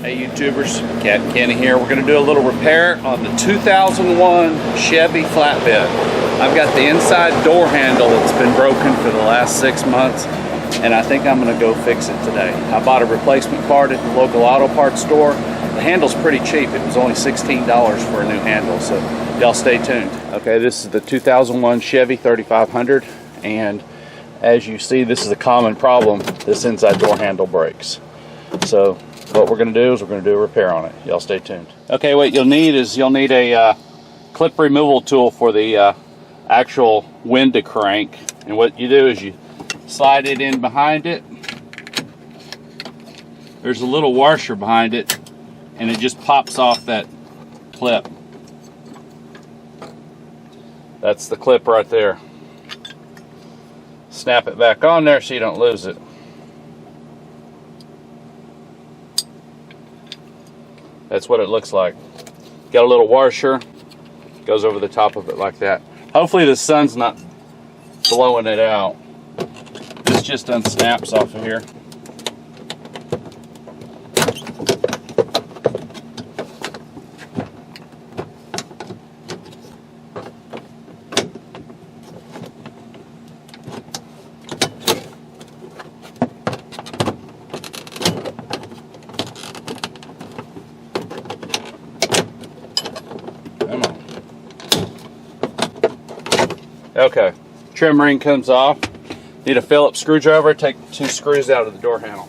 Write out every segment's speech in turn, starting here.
Hey YouTubers, Captain Kenny here. We're going to do a little repair on the 2001 Chevy flatbed. I've got the inside door handle that's been broken for the last 6 months, and I think I'm going to go fix it today. I bought a replacement part at the local auto parts store. The handle's pretty cheap. It was only $16 for a new handle, so y'all stay tuned. Okay, this is the 2001 Chevy 3500, and as you see, this is a common problem. This inside door handle breaks. So what we're going to do is we're going to do a repair on it. Y'all stay tuned. Okay, what you'll need is a clip removal tool for the actual window crank. And what you do is you slide it in behind it. There's a little washer behind it, and it just pops off that clip. That's the clip right there. Snap it back on there so you don't lose it. That's what it looks like. Got a little washer, goes over the top of it like that. Hopefully the sun's not blowing it out. This just unsnaps off of here. Okay, trim ring comes off. Need a Phillips screwdriver. Take 2 screws out of the door handle.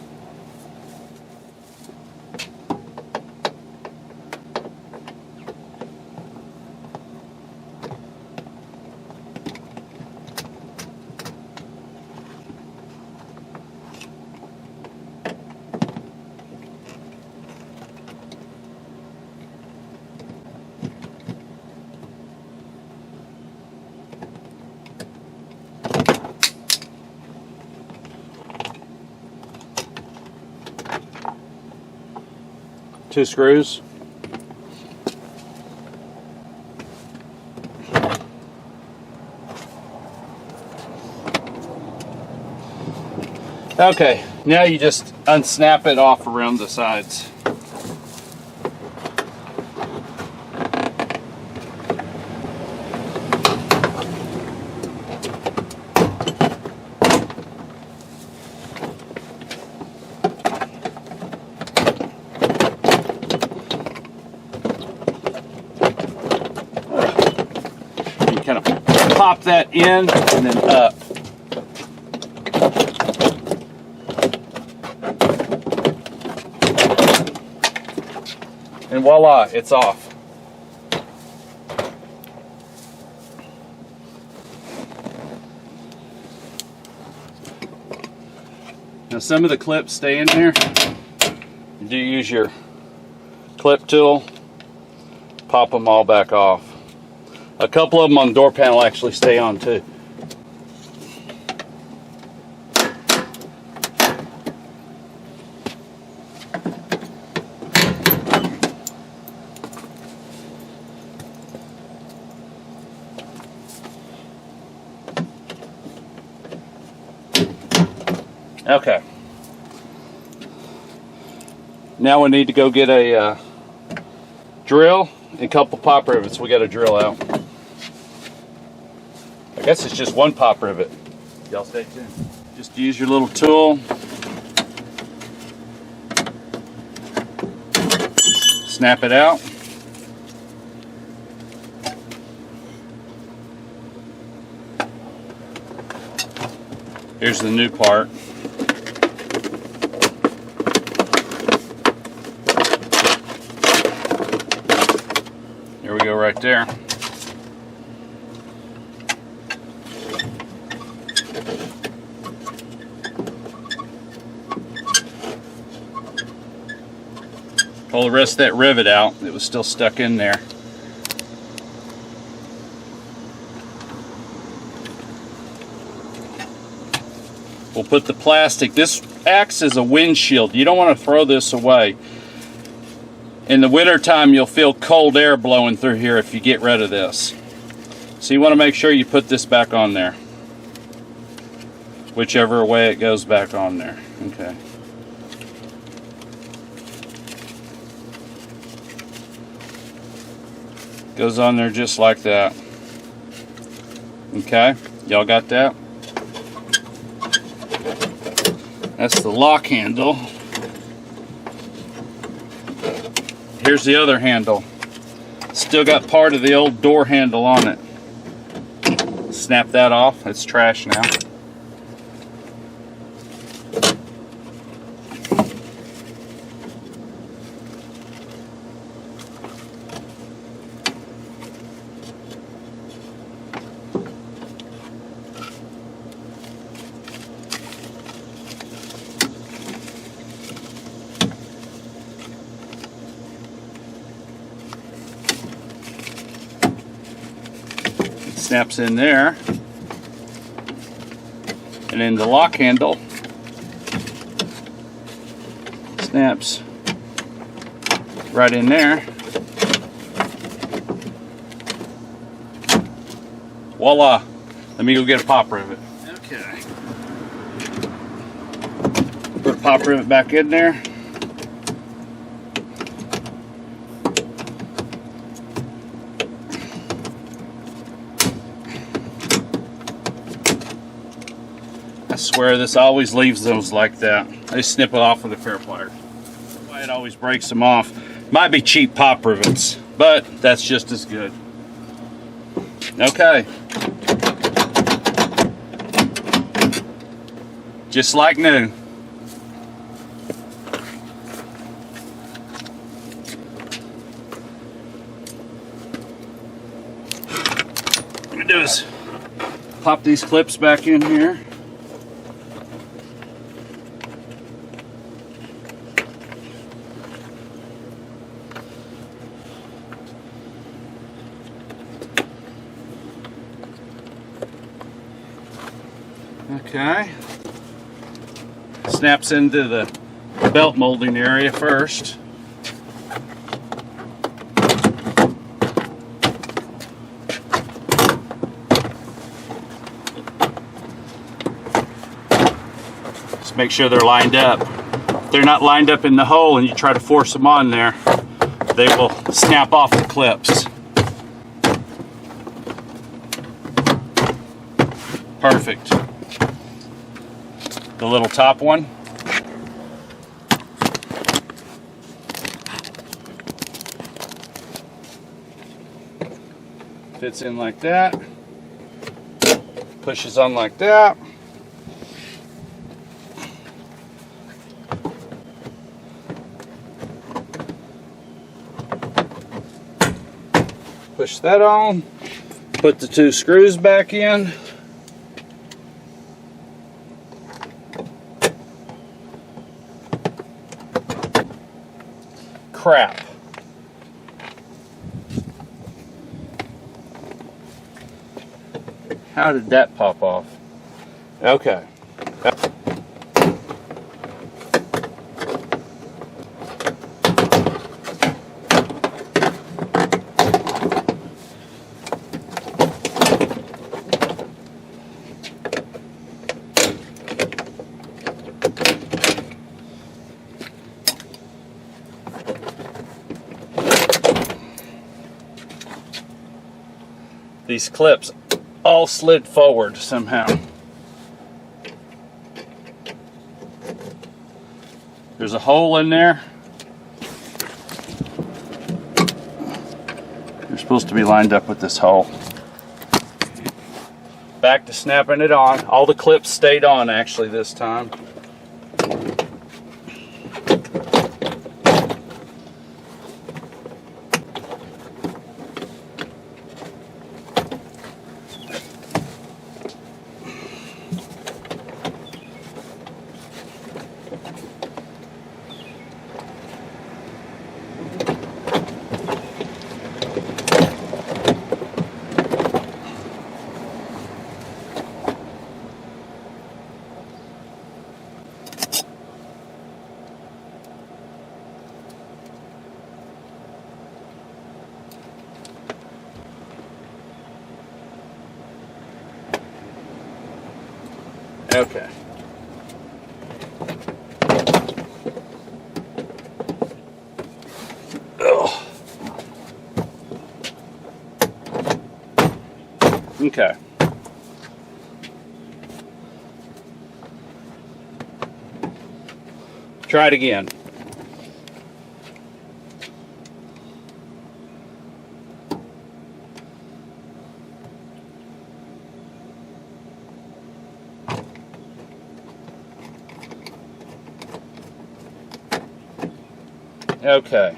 Two screws. Okay, now you just unsnap it off around the sides. Kind of pop that in and then up. And voila, it's off. Now some of the clips stay in there. You do use your clip tool, pop them all back off. A couple of them on the door panel actually stay on too. Okay. Now we need to go get a drill and a couple pop rivets we got to drill out. I guess it's just one pop rivet. Y'all stay tuned. Just use your little tool. Snap it out. Here's the new part. There we go right there. Pull the rest of that rivet out. It was still stuck in there. We'll put the plastic. This acts as a windshield. You don't want to throw this away. In the winter time, you'll feel cold air blowing through here if you get rid of this. So you want to make sure you put this back on there. Whichever way it goes back on there. Okay. Goes on there just like that. Okay, y'all got that? That's the lock handle. Here's the other handle. Still got part of the old door handle on it. Snap that off. It's trash now. Snaps in there, and then the lock handle snaps right in there. Voila! Let me go get a pop rivet. Okay. Put a pop rivet back in there. I swear this always leaves those like that. I just snip it off with a fair plier. It always breaks them off. Might be cheap pop rivets, but that's just as good. Okay. Just like new. What I'm gonna do is pop these clips back in here. Okay, snaps into the belt molding area first. Just make sure they're lined up. If they're not lined up in the hole and you try to force them on there, they will snap off the clips. Perfect. The little top one. Fits in like that. Pushes on like that. Push that on. Put the two screws back in. Crap. How did that pop off? Okay. These clips all slid forward somehow. There's a hole in there. They're supposed to be lined up with this hole. Back to snapping it on. All the clips stayed on actually this time. Okay. Okay. Try it again. Okay.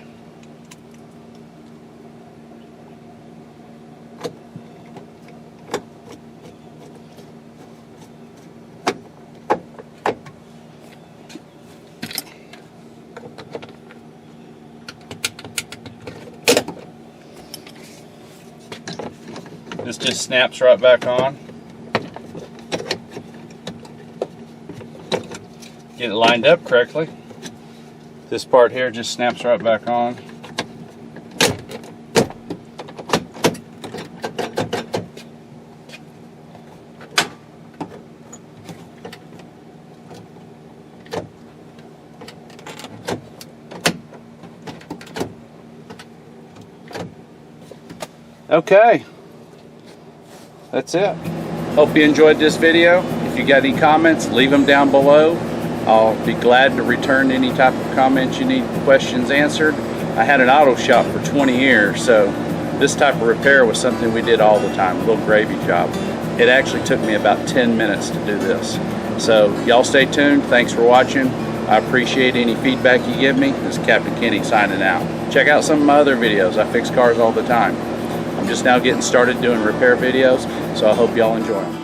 This just snaps right back on. Get it lined up correctly. This part here just snaps right back on. Okay, that's it. Hope you enjoyed this video. If you got any comments, leave them down below. I'll be glad to return any type of comments you need questions answered. I had an auto shop for 20 years, so this type of repair was something we did all the time, a little gravy job. It actually took me about 10 minutes to do this. So y'all stay tuned. Thanks for watching. I appreciate any feedback you give me. This is Captain Kenny signing out. Check out some of my other videos. I fix cars all the time. I'm just now getting started doing repair videos, so I hope y'all enjoy them.